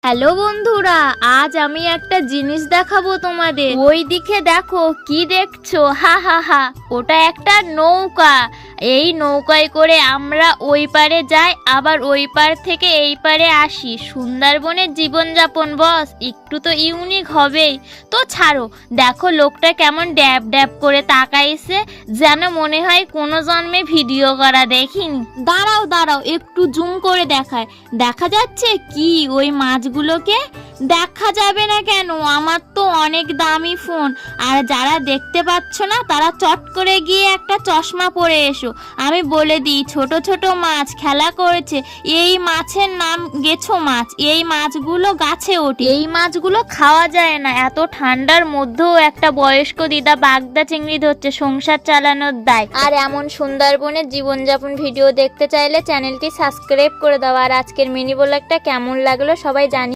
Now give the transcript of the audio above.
Hello বন্ধুরা, আজ আমি একটা জিনিস দেখাবো তোমাদের। ওই দিকে দেখো, কি দেখছো? হা হা হা, ওটা একটা নৌকা। এই নৌকায় করে আমরা ওই পারে যাই, আবার ওই পার থেকে এই পারে আসি। সুন্দরবনের জীবনযাপন বস, একটু তো ইউনিক হবেই। তো ছাড়ো, দেখো লোকটা কেমন ড্যাব ড্যাব করে তাকাইছে, যেন মনে হয় কোনো জন্মে ভিডিও করা দেখিনি। দাঁড়াও দাঁড়াও, একটু জুম করে দেখায়। দেখা যাচ্ছে কি ওই মাছগুলোকে? দেখা যাবে না কেন? আমার তো অনেক দামি ফোন। আর যারা দেখতে পাচ্ছ না, তারা চট করে গিয়ে একটা চশমা পরে এসো। আমি বলে দিই, ছোট ছোট মাছ খেলা করেছে। এই মাছের নাম গেছো মাছ। এই মাছগুলো গাছে ওঠে। এই মাছগুলো খাওয়া যায় না। এত ঠান্ডার মধ্যেও একটা বয়স্ক দিদা বাগদা চিংড়ি ধরছে সংসার চালানোর দায়। আর এমন সুন্দরবনের জীবনযাপন ভিডিও দেখতে চাইলে চ্যানেলটি সাবস্ক্রাইব করে দাও। আর আজকের মিনি ব্লগটা কেমন লাগলো সবাই জানি।